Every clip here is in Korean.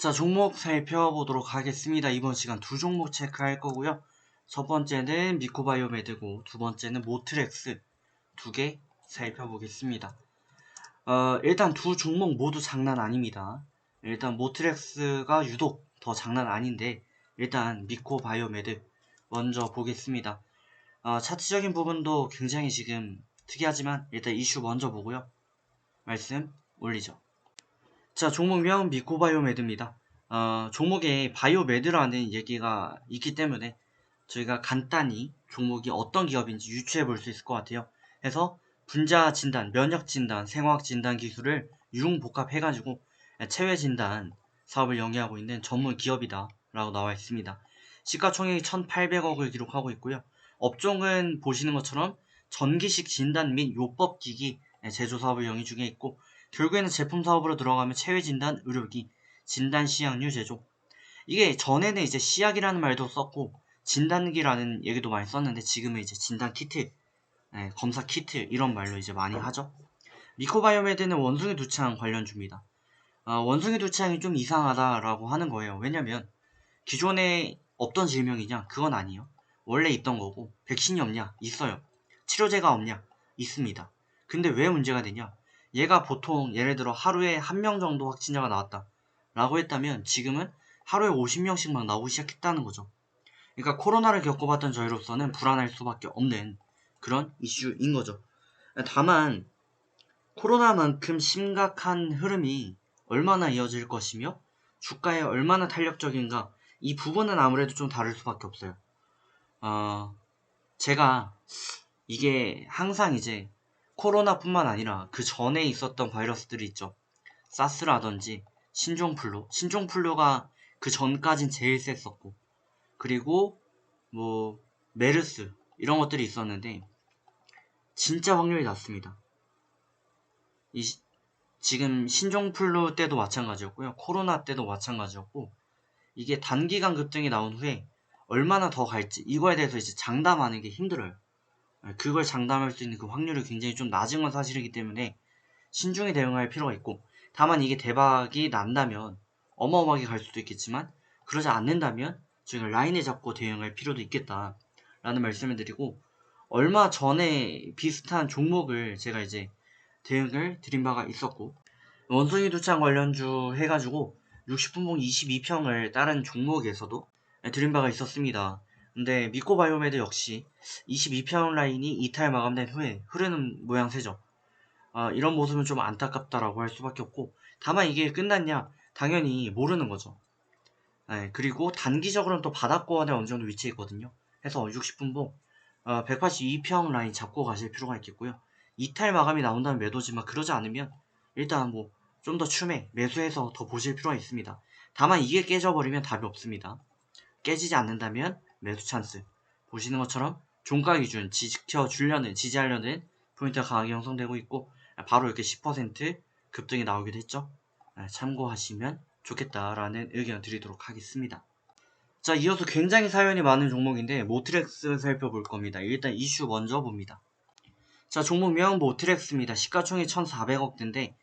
자, 종목 살펴보도록 하겠습니다. 이번 시간 두 종목 체크할 거고요. 첫 번째는 미코바이오메드고 두 번째는 모트렉스 두 개 살펴보겠습니다. 일단 두 종목 모두 장난 아닙니다. 일단 모트렉스가 유독 더 장난 아닌데 일단 미코바이오메드 먼저 보겠습니다. 차트적인 부분도 굉장히 지금 특이하지만 일단 이슈 먼저 보고요. 말씀 올리죠. 자, 종목명 미코바이오메드입니다. 종목에 바이오메드라는 얘기가 있기 때문에 저희가 간단히 종목이 어떤 기업인지 유추해 볼 수 있을 것 같아요. 그래서 분자 진단, 면역 진단, 생화학 진단 기술을 융복합해가지고 체외 진단 사업을 영위하고 있는 전문 기업이다 라고 나와 있습니다. 시가총액이 1,800억을 기록하고 있고요. 업종은 보시는 것처럼 전기식 진단 및 요법기기 제조 사업을 영위 중에 있고, 결국에는 제품 사업으로 들어가면 체외 진단, 의료기, 진단 시약류 제조. 이게 전에는 이제 시약이라는 말도 썼고 진단기라는 얘기도 많이 썼는데 지금은 이제 진단 키트, 검사 키트 이런 말로 이제 많이 하죠. 미코바이오메드는 원숭이 두창 관련주입니다. 원숭이 두창이 좀 이상하다라고 하는 거예요. 왜냐면 기존에 없던 질병이냐? 그건 아니에요. 원래 있던 거고, 백신이 없냐? 있어요. 치료제가 없냐? 있습니다. 근데 왜 문제가 되냐? 얘가 보통 예를 들어 하루에 1명 정도 확진자가 나왔다 라고 했다면 지금은 하루에 50명씩 막 나오기 시작했다는 거죠. 그러니까 코로나를 겪어봤던 저희로서는 불안할 수밖에 없는 그런 이슈인 거죠. 다만 코로나만큼 심각한 흐름이 얼마나 이어질 것이며 주가에 얼마나 탄력적인가, 이 부분은 아무래도 좀 다를 수밖에 없어요. 제가 이게 항상 이제 코로나뿐만 아니라 그 전에 있었던 바이러스들이 있죠. 사스라든지 신종플루가 그 전까진 제일 셌었고, 그리고 뭐 메르스 이런 것들이 있었는데 진짜 확률이 낮습니다. 지금 신종플루 때도 마찬가지였고요. 코로나 때도 마찬가지였고, 이게 단기간 급등이 나온 후에 얼마나 더 갈지 이거에 대해서 이제 장담하는 게 힘들어요. 그걸 장담할 수 있는 그 확률이 굉장히 좀 낮은 건 사실이기 때문에 신중히 대응할 필요가 있고, 다만 이게 대박이 난다면 어마어마하게 갈 수도 있겠지만 그러지 않는다면 저희가 라인을 잡고 대응할 필요도 있겠다 라는 말씀을 드리고, 얼마 전에 비슷한 종목을 제가 이제 대응을 드린 바가 있었고, 원숭이 두창 관련주 해가지고 60분봉 22평을 다른 종목에서도 드린 바가 있었습니다. 근데 미코바이오메드 역시 22평 라인이 이탈 마감된 후에 흐르는 모양새죠. 이런 모습은 좀 안타깝다라고 할 수밖에 없고, 다만 이게 끝났냐? 당연히 모르는 거죠. 그리고 단기적으로는 또 바닥권에 어느 정도 위치해 있거든요. 해서 60분봉 182평 라인 잡고 가실 필요가 있겠고요. 이탈 마감이 나온다면 매도지만 그러지 않으면 일단 뭐 좀 더 추매 매수해서 더 보실 필요가 있습니다. 다만 이게 깨져버리면 답이 없습니다. 깨지지 않는다면 매수 찬스. 보시는 것처럼 종가 기준 지지하려는 포인트가 강하게 형성되고 있고, 바로 이렇게 10% 급등이 나오기도 했죠. 참고하시면 좋겠다라는 의견 드리도록 하겠습니다. 자, 이어서 굉장히 사연이 많은 종목인데 모트렉스 살펴볼 겁니다. 일단 이슈 먼저 봅니다. 자, 종목명 모트렉스입니다. 시가총액 1,400억대인데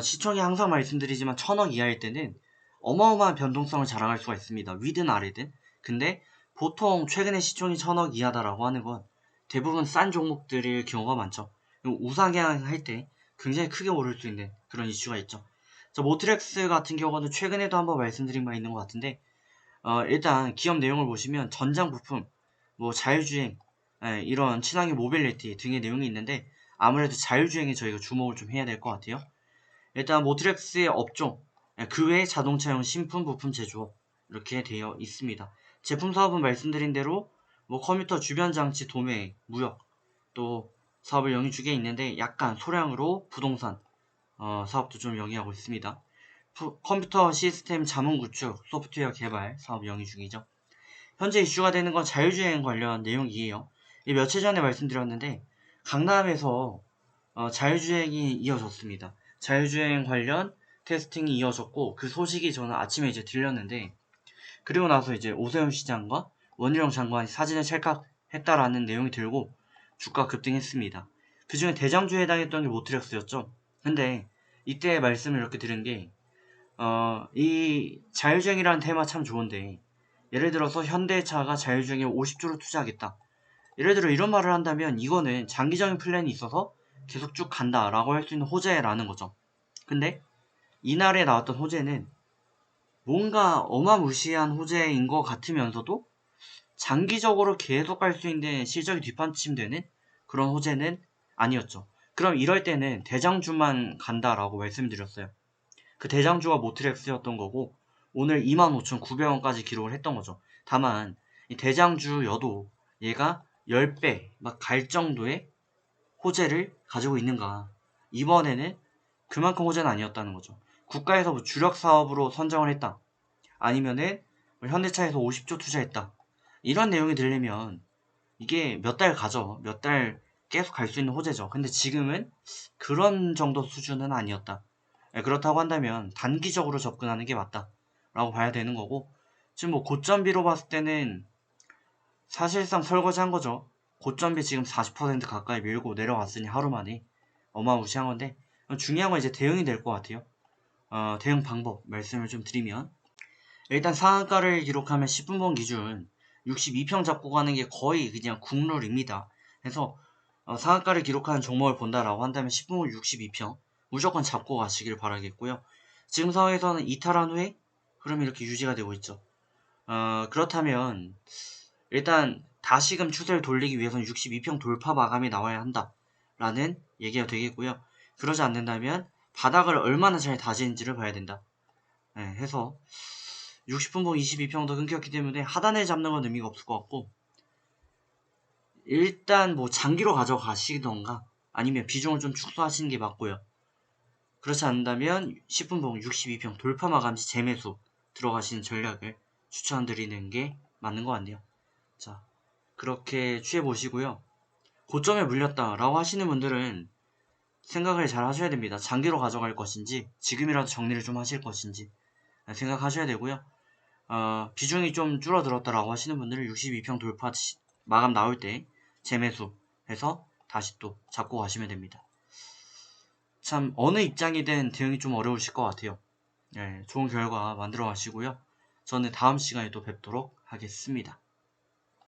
시총이 항상 말씀드리지만 1,000억 이하일 때는 어마어마한 변동성을 자랑할 수가 있습니다. 위든 아래든. 근데 보통 최근에 시총이 1,000억 이하다라고 하는 건 대부분 싼 종목들일 경우가 많죠. 우상향 할 때 굉장히 크게 오를 수 있는 그런 이슈가 있죠. 자, 모트렉스 같은 경우는 최근에도 한번 말씀드린 바 있는 것 같은데, 일단 기업 내용을 보시면 전장 부품, 뭐 자율주행, 이런 친환경 모빌리티 등의 내용이 있는데 아무래도 자율주행에 저희가 주목을 좀 해야 될 것 같아요. 일단 모트렉스의 업종, 그 외에 자동차용 신품 부품 제조업 이렇게 되어 있습니다. 제품 사업은 말씀드린 대로 뭐 컴퓨터 주변 장치 도매, 무역 또 사업을 영위 중에 있는데, 약간 소량으로 부동산 사업도 좀 영위하고 있습니다. 컴퓨터 시스템 자문 구축, 소프트웨어 개발 사업 영위 중이죠. 현재 이슈가 되는 건 자율주행 관련 내용이에요. 며칠 전에 말씀드렸는데 강남에서 자율주행이 이어졌습니다. 자율주행 관련 테스팅이 이어졌고, 그 소식이 저는 아침에 이제 들렸는데, 그리고 나서 이제 오세훈 시장과 원희룡 장관이 사진을 찰칵했다라는 내용이 들고 주가 급등했습니다. 그 중에 대장주에 해당했던 게 모트렉스였죠. 근데 이때 말씀을 이렇게 드린 게, 이 자율주행이라는 테마 참 좋은데, 예를 들어서 현대차가 자율주행에 50조를 투자하겠다. 예를 들어 이런 말을 한다면 이거는 장기적인 플랜이 있어서 계속 쭉 간다라고 할 수 있는 호재라는 거죠. 근데 이날에 나왔던 호재는 뭔가 어마무시한 호재인 것 같으면서도 장기적으로 계속 갈 수 있는 실적이 뒷받침되는 그런 호재는 아니었죠. 그럼 이럴 때는 대장주만 간다라고 말씀드렸어요. 그 대장주가 모트렉스였던 거고 오늘 25,900원까지 기록을 했던 거죠. 다만 이 대장주여도 얘가 10배 막 갈 정도의 호재를 가지고 있는가. 이번에는 그만큼 호재는 아니었다는 거죠. 국가에서 뭐 주력 사업으로 선정을 했다. 아니면은 뭐 현대차에서 50조 투자했다. 이런 내용이 들리면 이게 몇 달 가죠. 몇 달 계속 갈 수 있는 호재죠. 근데 지금은 그런 정도 수준은 아니었다. 그렇다고 한다면 단기적으로 접근하는 게 맞다. 라고 봐야 되는 거고, 지금 뭐 고점비로 봤을 때는 사실상 설거지한 거죠. 고점비 지금 40% 가까이 밀고 내려왔으니 하루 만에 어마무시한 건데, 중요한 건 이제 대응이 될 것 같아요. 대응 방법 말씀을 좀 드리면, 일단 상한가를 기록하면 10분봉 기준 62평 잡고 가는 게 거의 그냥 국룰입니다. 그래서 상한가를 기록하는 종목을 본다라고 한다면 10분봉 62평 무조건 잡고 가시길 바라겠고요. 지금 상황에서는 이탈한 후에 흐름이 이렇게 유지가 되고 있죠. 그렇다면 일단 다시금 추세를 돌리기 위해서는 62평 돌파 마감이 나와야 한다라는 얘기가 되겠고요. 그러지 않는다면 바닥을 얼마나 잘 다지는지를 봐야 된다. 해서 60분봉 22평도 끊겼기 때문에 하단을 잡는 건 의미가 없을 것 같고, 일단 뭐 장기로 가져가시던가 아니면 비중을 좀 축소하시는 게 맞고요. 그렇지 않는다면 10분봉 62평 돌파 마감 시 재매수 들어가시는 전략을 추천드리는 게 맞는 것 같네요. 자, 그렇게 취해보시고요. 고점에 물렸다라고 하시는 분들은 생각을 잘 하셔야 됩니다. 장기로 가져갈 것인지 지금이라도 정리를 좀 하실 것인지 생각하셔야 되고요. 비중이 좀 줄어들었다라고 하시는 분들은 62평 돌파 마감 나올 때 재매수 해서 다시 또 잡고 가시면 됩니다. 참 어느 입장이든 대응이 좀 어려우실 것 같아요. 좋은 결과 만들어 가시고요. 저는 다음 시간에 또 뵙도록 하겠습니다.